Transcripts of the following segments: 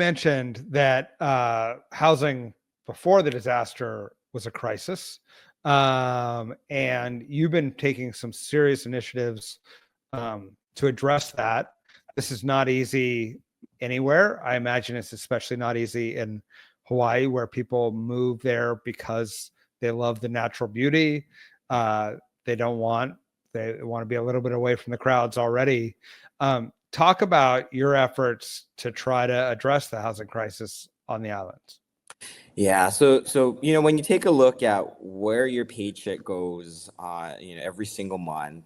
mentioned that housing before the disaster was a crisis, and you've been taking some serious initiatives to address that. This is not easy anywhere. I imagine it's especially not easy in Hawaii, where people move there because they love the natural beauty. They want to be a little bit away from the crowds already. Talk about your efforts to try to address the housing crisis on the islands. Yeah, so when you take a look at where your paycheck goes, every single month,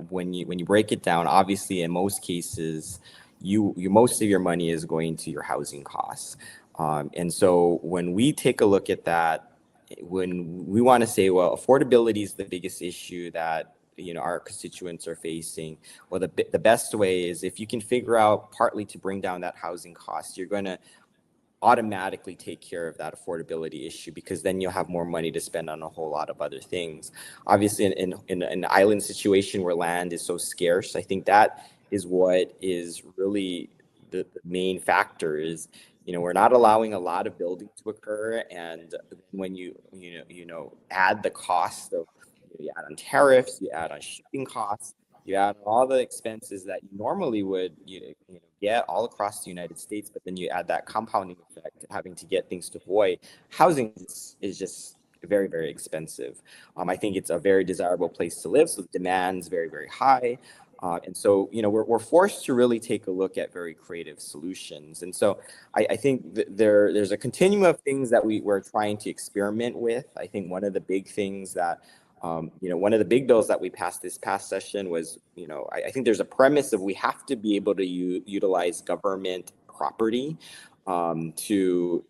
when you break it down, obviously in most cases, most of your money is going to your housing costs, and so when we take a look at that, when we want to say, well, affordability is the biggest issue that our constituents are facing. Well, the best way is if you can figure out partly to bring down that housing cost, you're going to automatically take care of that affordability issue, because then you'll have more money to spend on a whole lot of other things. Obviously, in an island situation where land is so scarce, I think that is what is really the main factor is, we're not allowing a lot of building to occur. And when you add the cost of, you add on tariffs, you add on shipping costs, you add all the expenses that you normally would get all across the United States, but then you add that compounding effect, having to get things to Hawaii. Housing is just very, very expensive. I think it's a very desirable place to live, so the demand's very, very high. And so, we're forced to really take a look at very creative solutions. And so I think there's a continuum of things that we're trying to experiment with. I think one of the big things that one of the big bills that we passed this past session was, I think there's a premise of we have to be able to utilize government property to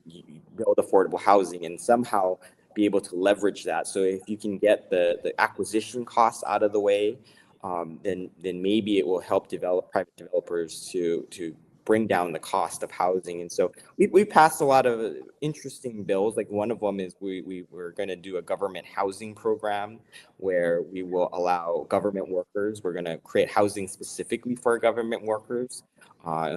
build affordable housing and somehow be able to leverage that. So if you can get the acquisition costs out of the way, then maybe it will help private developers to bring down the cost of housing. And so we passed a lot of interesting bills. Like one of them is we're going to do a government housing program where we will allow government workers. We're going to create housing specifically for government workers.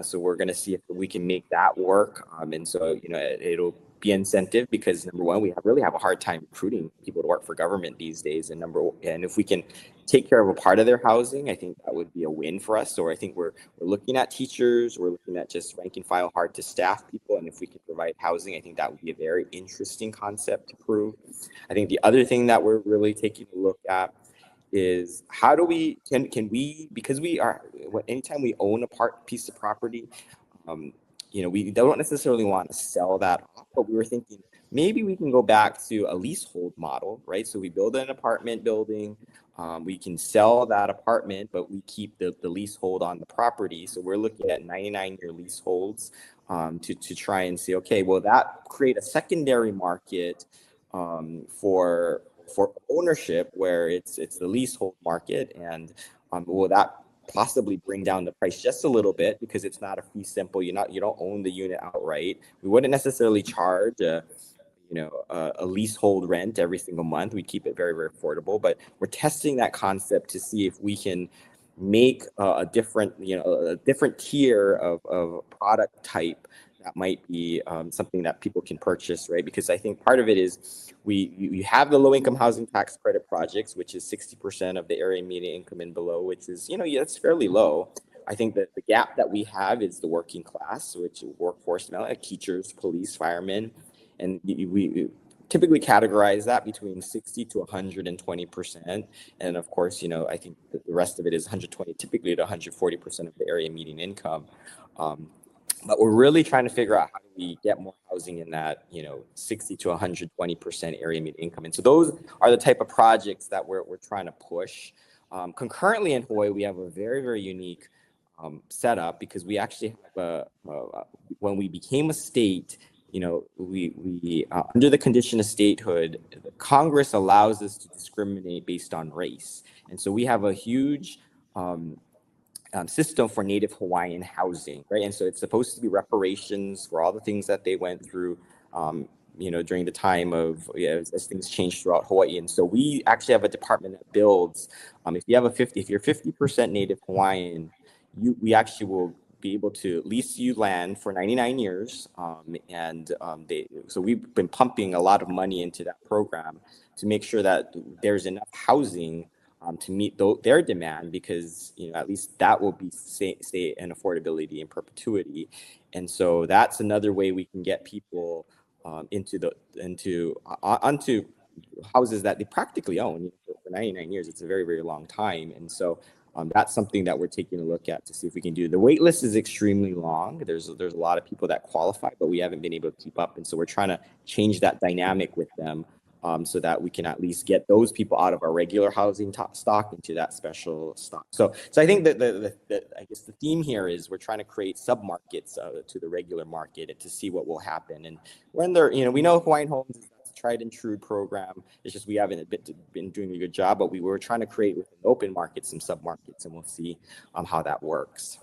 So we're going to see if we can make that work. And so, it'll be incentive, because number one, we really have a hard time recruiting people to work for government these days. And if we can take care of a part of their housing, I think that would be a win for us. So I think we're looking at teachers, we're looking at just rank and file, hard to staff people. And if we can provide housing, I think that would be a very interesting concept to prove. I think the other thing that we're really taking a look at is how do can we, because anytime we own a piece of property, we don't necessarily want to sell that off, but we were thinking maybe we can go back to a leasehold model, right? So we build an apartment building, we can sell that apartment, but we keep the leasehold on the property. So we're looking at 99-year leaseholds to try and say, okay, will that create a secondary market for ownership where it's the leasehold market, and will that possibly bring down the price just a little bit, because it's not a fee simple. You don't own the unit outright. We wouldn't necessarily charge a leasehold rent every single month. We keep it very, very affordable, but we're testing that concept to see if we can make a different tier of product type that might be something that people can purchase, right? Because I think part of it is we have the low-income housing tax credit projects, which is 60% of the area median income and below, which is, it's fairly low. I think that the gap that we have is the working class, which workforce, like teachers, police, firemen, and we typically categorize that between 60 to 120%. And of course, I think that the rest of it is 120, typically to 140% of the area median income. But we're really trying to figure out how do we get more housing in that, 60 to 120% area median income. And so those are the type of projects that we're trying to push. Concurrently in Hawaii, we have a very, very unique setup, because we actually have when we became a state, we under the condition of statehood, Congress allows us to discriminate based on race. And so we have a huge system for Native Hawaiian housing, right? And so it's supposed to be reparations for all the things that they went through, during the time of, as things changed throughout Hawaii. And so we actually have a department that builds, if you're 50% Native Hawaiian, we actually will be able to lease you land for 99 years. So we've been pumping a lot of money into that program to make sure that there's enough housing to meet their demand, because at least that will be stay in affordability and perpetuity. And so that's another way we can get people onto houses that they practically own for 99 years. It's a very, very long time. And so that's something that we're taking a look at to see if we can do. The wait list is extremely long. There's a lot of people that qualify, but we haven't been able to keep up. And so we're trying to change that dynamic with them, so that we can at least get those people out of our regular housing stock into that special stock. So I think that I guess the theme here is we're trying to create sub-markets to the regular market to see what will happen. And when we know Hawaiian Homes is a tried and true program. It's just we haven't been doing a good job, but we were trying to create with an open market some sub-markets, and we'll see how that works.